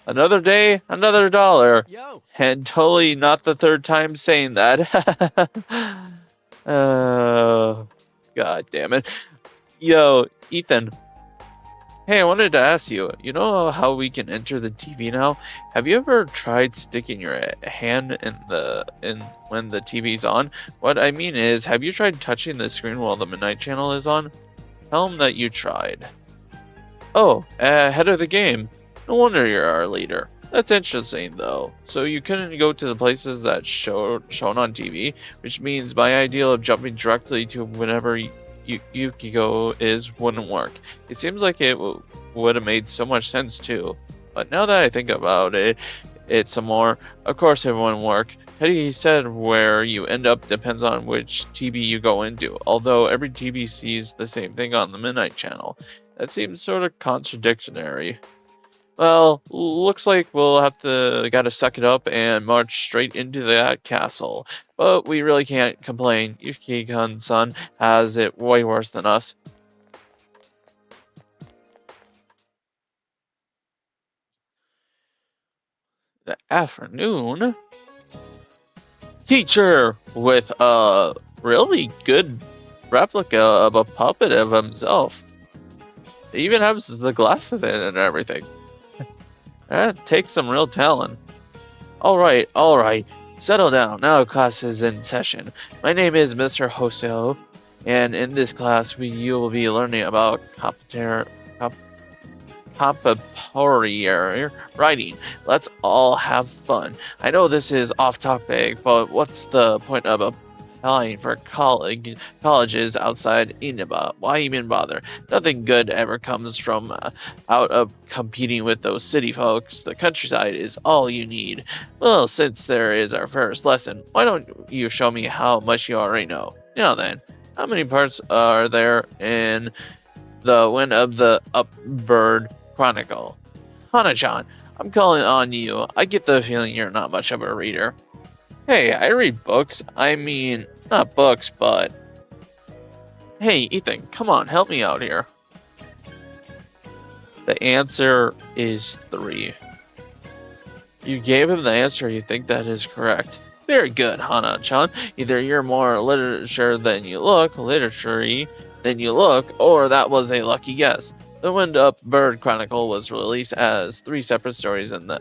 Another day, another dollar. Yo! And totally not the third time saying that. God damn it. Yo, Ethan. Hey, I wanted to ask you, you know how we can enter the TV now? Have you ever tried sticking your hand in when the TV's on? What I mean is, have you tried touching the screen while the Midnight Channel is on? Tell them that you tried. Oh, ahead of the game. No wonder you're our leader. That's interesting, though. So you couldn't go to the places that shown on TV, which means my ideal of jumping directly to whenever Yukiko is wouldn't work. It seems like it would have made so much sense too. But now that I think about it some more, of course it wouldn't work. Teddy said where you end up depends on which TV you go into, although every TV sees the same thing on the Midnight Channel. That seems sort of contradictory. Well, looks like we'll gotta suck it up and march straight into that castle. But we really can't complain. Yuki-kun-san has it way worse than us. The afternoon? Teacher with a really good replica of a puppet of himself. He even has the glasses in and everything. That takes some real talent. All right. Settle down. Now class is in session. My name is Mr. Hoseo, and in this class you will be learning about compositorial writing. Let's all have fun. I know this is off topic, but what's the point of applying for colleges outside Inaba? Why even bother? Nothing good ever comes from out of competing with those city folks. The countryside is all you need. Well, since there is our first lesson, why don't you show me how much you already know? Now then, how many parts are there in the Wind of the Upbird Chronicle? Hana-chan, I'm calling on you. I get the feeling you're not much of a reader. Hey, I read books. I mean, not books, but... Hey, Ethan, come on, help me out here. The answer is 3. You gave him the answer, you think that is correct. Very good, Hana-chan. Either you're more literature than you look, literary than you look, or that was a lucky guess. The Wind Up Bird Chronicle was released as 3 separate stories in the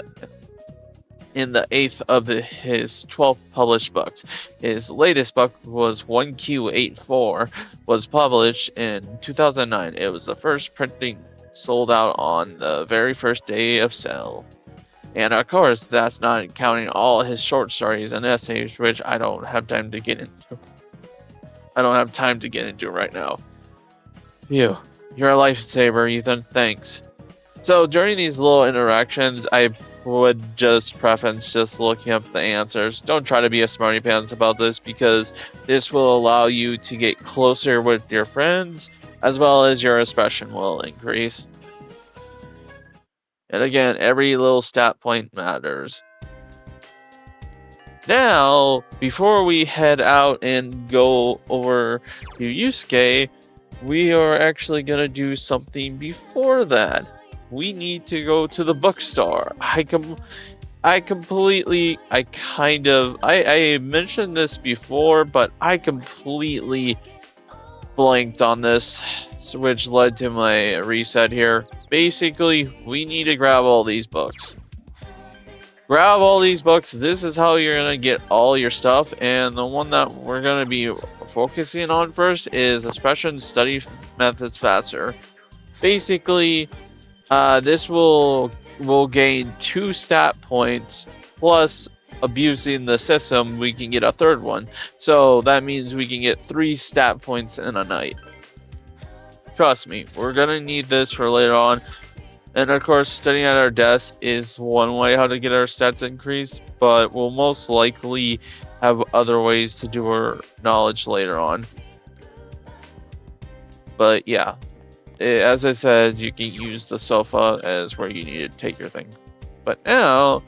8th of his 12 published books. His latest book was 1Q84, was published in 2009. It was the first printing sold out on the very first day of sale. And of course, that's not counting all his short stories and essays, which I don't have time to get into. I don't have time to get into right now. Phew. You're a lifesaver, Ethan. Thanks. So during these little interactions, I would just preference just looking up the answers. Don't try to be a smarty pants about this, because this will allow you to get closer with your friends, as well as your expression will increase. And again, every little stat point matters. Now, before we head out and go over to Yusuke, we are actually going to do something before that. We need to go to the bookstore. I mentioned this before, but I completely blanked on this, which led to my reset here. Basically, we need to grab all these books. Grab all these books. This is how you're going to get all your stuff. And the one that we're going to be focusing on first is Expression Study Methods Faster. Basically, this will gain 2 stat points, plus abusing the system, we can get a 3rd one. So that means we can get 3 stat points in a night. Trust me, we're going to need this for later on. And of course, studying at our desk is one way how to get our stats increased, but we'll most likely have other ways to do our knowledge later on. But yeah, as I said, you can use the sofa as where you need to take your thing. But now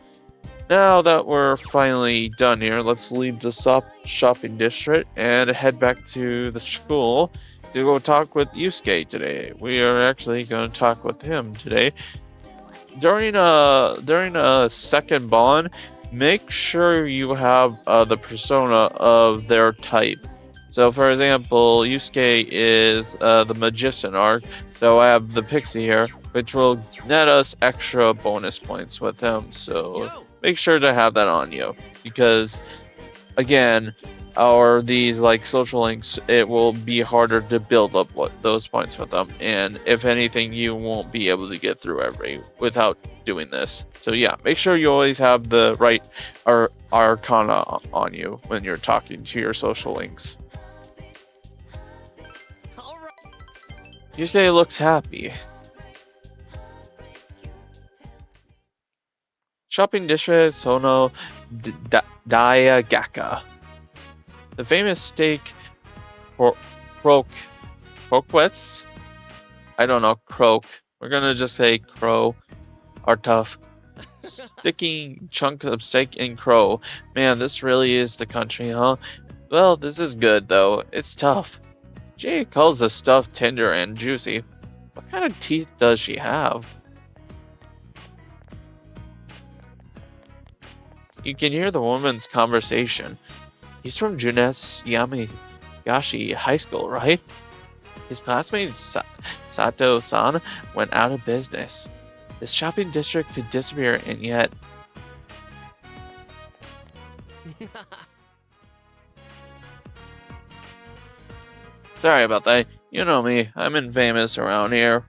that we're finally done here, let's leave the shopping district and head back to the school to go talk with Yusuke today. We are actually going to talk with him today. during a second bond, make sure you have the persona of their type. So, for example, Yusuke is the magician arc, so I have the pixie here, which will net us extra bonus points with him. So make sure to have that on you, because again, or these like social links, it will be harder to build up those points with them. And if anything, you won't be able to get through every without doing this. So yeah, make sure you always have the right arcana on you when you're talking to your social links. You say looks happy. Shopping district Sono Daiagaka. The famous steak croque croquettes. I don't know, croak. We're gonna just say crow are tough. Sticking chunks of steak and crow. Man, this really is the country, huh? Well, this is good though. It's tough. Jay calls the stuff tender and juicy. What kind of teeth does she have? You can hear the woman's conversation. He's from Junes Yamigashi High School, right? His classmate Sato-san went out of business. This shopping district could disappear, and yet... Sorry about that. You know me. I'm infamous around here.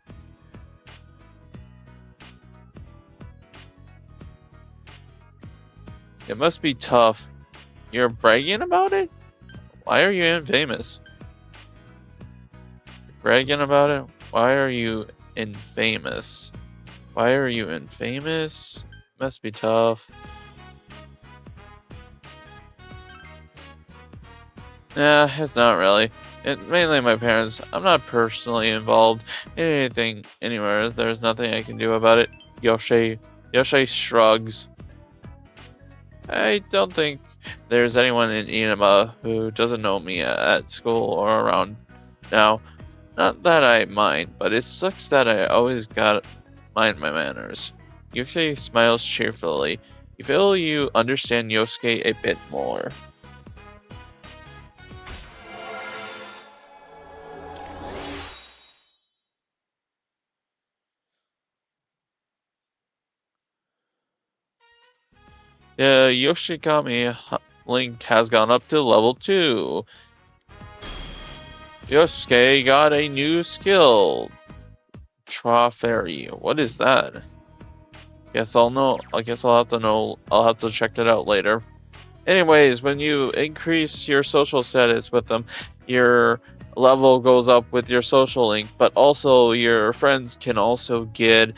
It must be tough. You're bragging about it? Why are you infamous? Bragging about it? Why are you infamous? Why are you infamous? Must be tough. Nah, it's not really. Mainly my parents. I'm not personally involved in anything anywhere. There's nothing I can do about it. Yoshi shrugs. I don't think there's anyone in Inaba who doesn't know me at school or around now. Not that I mind, but it sucks that I always gotta mind my manners. Yosuke smiles cheerfully. You feel you understand Yosuke a bit more. The Yoshikami link has gone up to level 2. Yosuke got a new skill. Traferi. What is that? Guess I'll know. I guess I'll have to know. I'll have to check that out later. Anyways, when you increase your social status with them, your level goes up with your social link, but also your friends can also get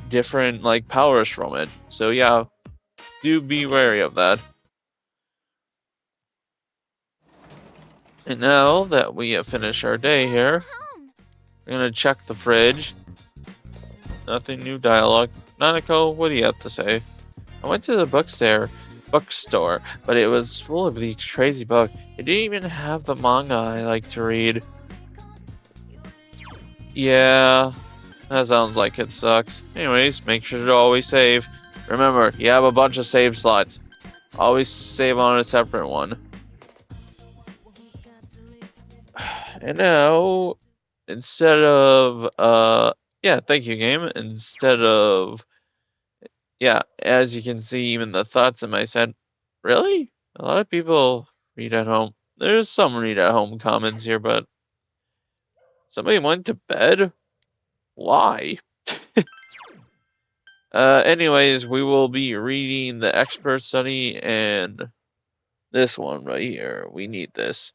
different like powers from it. So yeah, do be wary of that. And now that we have finished our day here, we're gonna check the fridge. Nothing new dialogue. Nanako, what do you have to say? I went to the bookstore, but it was full of these crazy books. It didn't even have the manga I like to read. Yeah, that sounds like it sucks. Anyways, make sure to always save. Remember, you have a bunch of save slots. Always save on a separate one. And now, instead of, yeah, thank you, game. Instead of, yeah, as you can see, even the thoughts in my head, really? A lot of people read at home. There's some read at home comments here, but somebody went to bed? Why? Anyways, we will be reading the expert study and this one right here. We need this.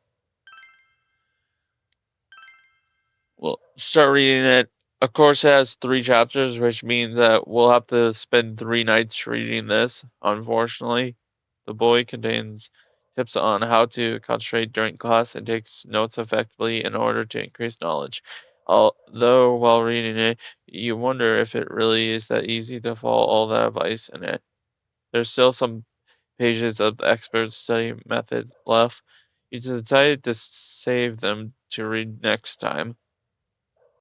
We'll start reading it. Of course, it has 3 chapters, which means that we'll have to spend 3 nights reading this, unfortunately. The boy contains tips on how to concentrate during class and takes notes effectively in order to increase knowledge. Although, while reading it, you wonder if it really is that easy to follow all that advice in it. There's still some pages of the expert study methods left. You decided to save them to read next time.